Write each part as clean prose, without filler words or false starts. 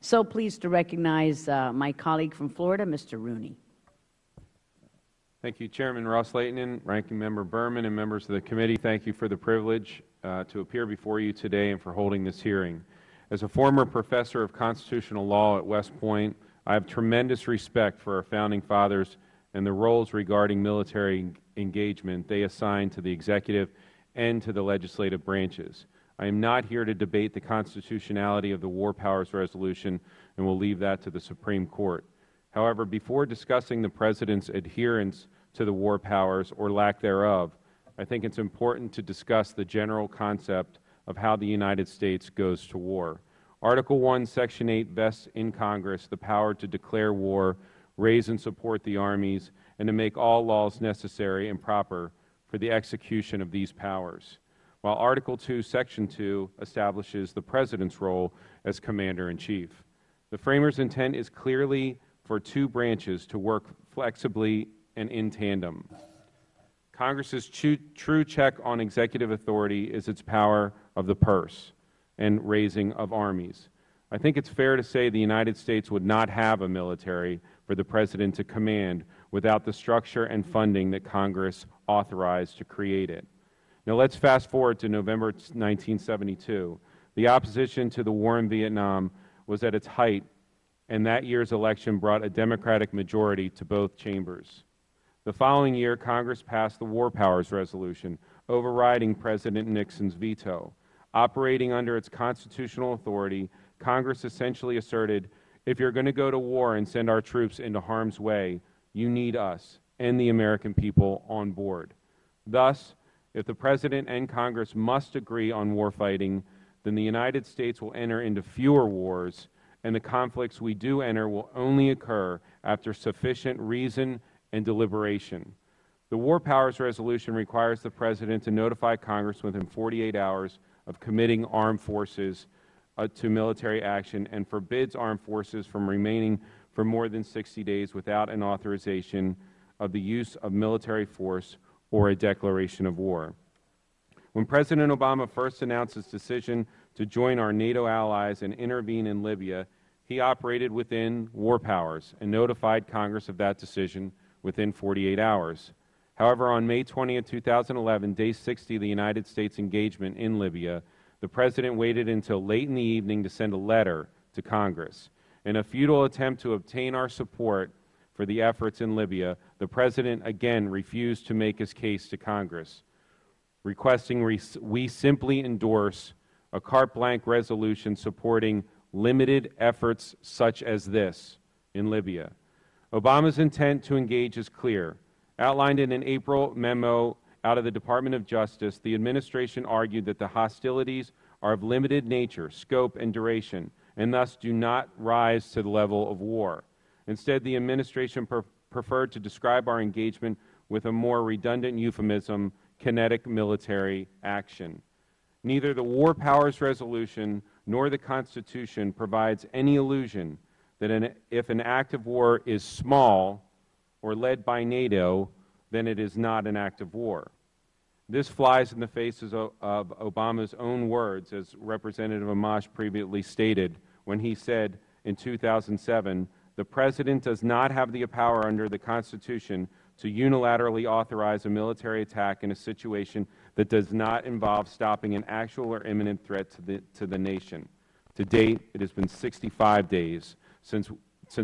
So pleased to recognize my colleague from Florida, Mr. Rooney. Thank you, Chairman Ross-Lehtinen, Ranking Member Berman, and members of the committee. Thank you for the privilege to appear before you today and for holding this hearing. As a former professor of constitutional law at West Point, I have tremendous respect for our founding fathers and the roles regarding military engagement they assigned to the executive and to the legislative branches. I am not here to debate the constitutionality of the War Powers Resolution and will leave that to the Supreme Court. However, before discussing the President's adherence to the war powers or lack thereof, I think it's important to discuss the general concept of how the United States goes to war. Article 1, Section 8 vests in Congress the power to declare war, raise and support the armies, and to make all laws necessary and proper for the execution of these powers, while Article 2, Section 2 establishes the President's role as Commander-in-Chief. The framers' intent is clearly for two branches to work flexibly and in tandem. Congress's true check on executive authority is its power of the purse and raising of armies. I think it's fair to say the United States would not have a military for the President to command without the structure and funding that Congress authorized to create it. Now let's fast forward to November 1972. The opposition to the war in Vietnam was at its height, and that year's election brought a Democratic majority to both chambers. The following year, Congress passed the War Powers Resolution, overriding President Nixon's veto. Operating under its constitutional authority, Congress essentially asserted, if you're going to go to war and send our troops into harm's way, you need us and the American people on board. Thus, if the President and Congress must agree on warfighting, then the United States will enter into fewer wars, and the conflicts we do enter will only occur after sufficient reason and deliberation. The War Powers Resolution requires the President to notify Congress within 48 hours of committing armed forces to military action and forbids armed forces from remaining for more than 60 days without an authorization of the use of military force or a declaration of war. When President Obama first announced his decision to join our NATO allies and intervene in Libya, he operated within war powers and notified Congress of that decision within 48 hours. However, on May 20, 2011, day 60 of the United States engagement in Libya, the President waited until late in the evening to send a letter to Congress. In a futile attempt to obtain our support for the efforts in Libya, the President again refused to make his case to Congress, requesting we simply endorse a carte blanche resolution supporting limited efforts such as this in Libya. Obama's intent to engage is clear. Outlined in an April memo out of the Department of Justice, the administration argued that the hostilities are of limited nature, scope, and duration, and thus do not rise to the level of war. Instead, the administration preferred to describe our engagement with a more redundant euphemism, kinetic military action. Neither the War Powers Resolution nor the Constitution provides any illusion that if an act of war is small or led by NATO, then it is not an act of war. This flies in the faces of Obama's own words, as Representative Amash previously stated, when he said in 2007, the President does not have the power under the Constitution to unilaterally authorize a military attack in a situation that does not involve stopping an actual or imminent threat to the nation. To date, it has been 65 days since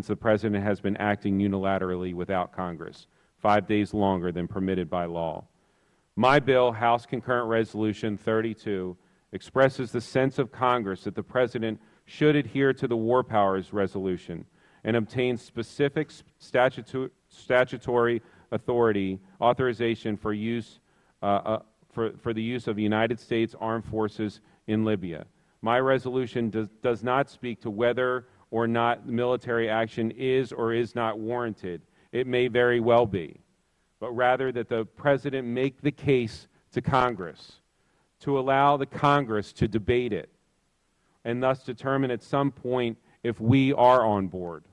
the President has been acting unilaterally without Congress, 5 days longer than permitted by law. My bill, House Concurrent Resolution 32, expresses the sense of Congress that the President should adhere to the War Powers Resolution and obtain specific statutory authorization for use for the use of United States Armed Forces in Libya. My resolution does not speak to whether or not military action is or is not warranted. It may very well be, but rather that the President make the case to Congress, to allow the Congress to debate it, and thus determine at some point if we are on board.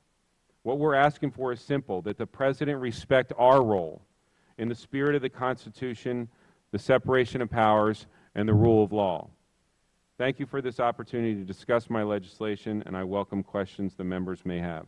What we're asking for is simple, that the President respect our role in the spirit of the Constitution, the separation of powers, and the rule of law. Thank you for this opportunity to discuss my legislation, and I welcome questions the members may have.